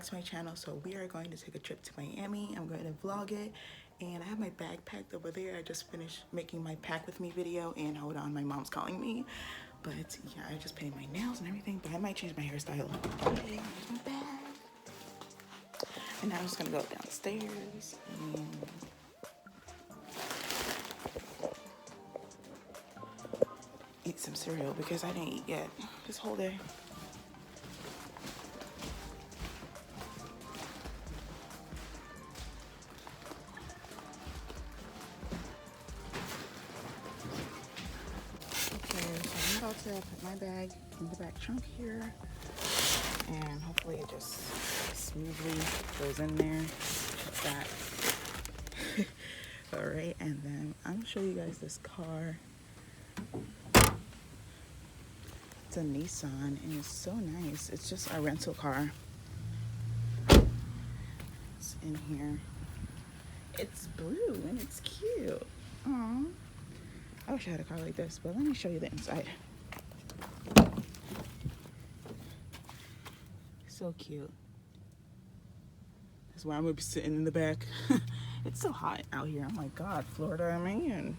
back to my channel. So we are going to take a trip to Miami. I'm going to vlog it, and I have my bag packed over there. I just finished making my pack with me video, and hold on, my mom's calling me. But yeah, I just painted my nails and everything, but I might change my hairstyle. Okay, here's my bag. And now I'm just gonna go downstairs and eat some cereal because I didn't eat yet this whole day. I'm about to put my bag in the back trunk here, and hopefully it just smoothly goes in there like that. All right, and then I'm gonna show you guys this car. It's a Nissan, and it's so nice. It's just a rental car. It's in here. It's blue and it's cute. Aww. I wish I had a car like this, but let me show you the inside. So cute. That's why I'm gonna be sitting in the back. It's so hot out here. Oh my God, Florida, man.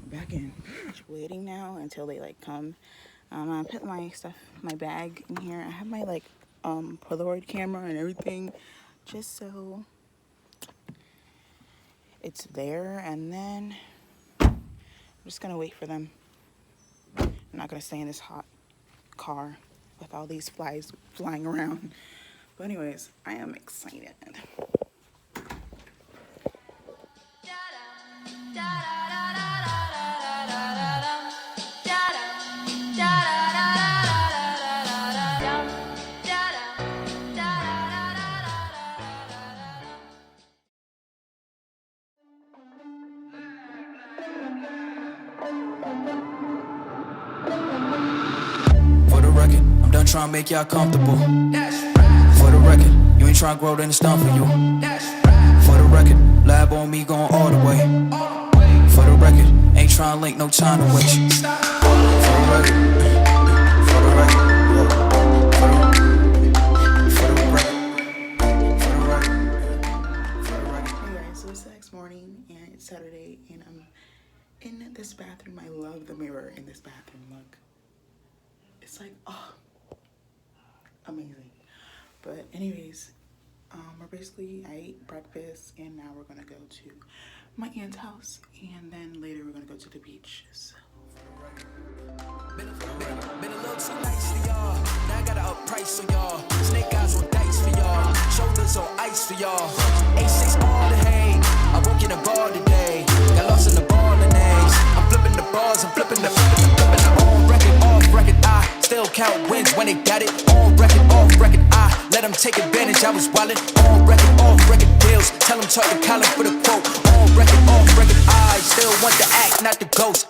Back in. Just waiting now until they like come. I put my stuff, my bag in here. I have my like Polaroid camera and everything, just so it's there. And then I'm just gonna wait for them. I'm not gonna stay in this hot car with all these flies flying around. But anyways, I am excited. Trying to make y'all comfortable. For the record, you ain't trying to grow, then it's done for you. For the record, lab on me going all the way. For the record, ain't trying to link, no time to waste. For the record, for the record, Anyway, so it's the next morning and it's Saturday, and I'm in this bathroom. I love the mirror in this bathroom. Look, it's like, oh, amazing. But anyways, I ate breakfast, and now we're gonna go to my aunt's house, and then later we're gonna go to the beach. So. Been a little too nice for y'all. Now I gotta up price on y'all. Snake eyes on dice for y'all. Shoulders on ice for y'all. A6 all the hay. I woke in the bar today. Got lost in the ball and A's. I'm flipping the bars. I'm flipping the on record, off record. I still count wins when they got it. On record, off record. I let them take advantage. I was wildin'. On record, off record deals. Tell them talk to Colin for the quote. On record, off record. I still want the act, not the ghost.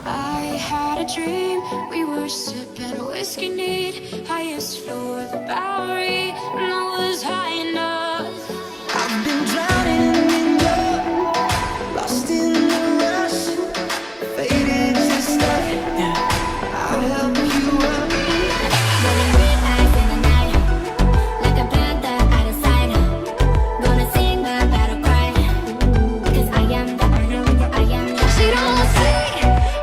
I had a dream, we were sipping whiskey neat, highest floor of the Bowery, and I was high enough. I've been drowning in love, lost in the rush, faded to stuff. I'll help you up. Rolling red eyes in the night, like a panther out of sight. Gonna sing the battle cry, because I am the. She don't see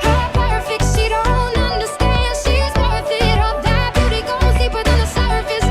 how perfect, she don't understand. She's worth it, all that beauty goes deeper than the surface.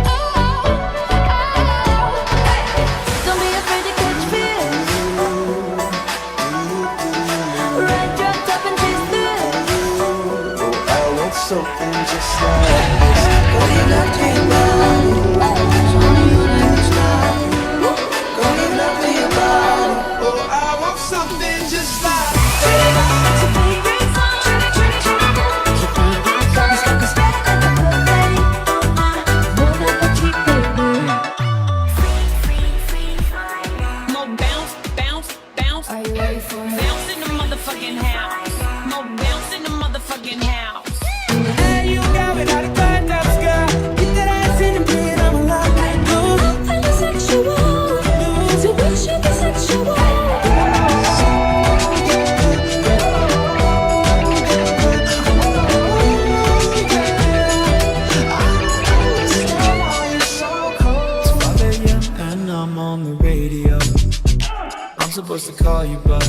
supposed to call you, but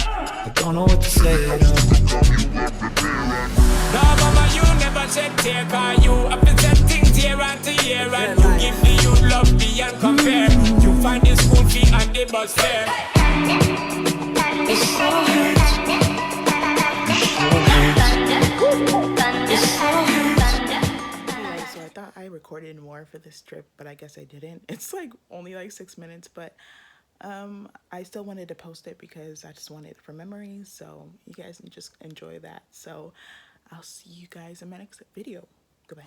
I don't know what to say at all. No, mama, you never said take on you. I've been said things year after year, and you give me you love me and compare. You find the school fee and the bus fare. It's so hurt. Anyway, so I thought I recorded more for this trip, but I guess I didn't. It's like only like 6 minutes, but I still wanted to post it because I just wanted it for memories, so you guys can just enjoy that. So I'll see you guys in my next video. Goodbye.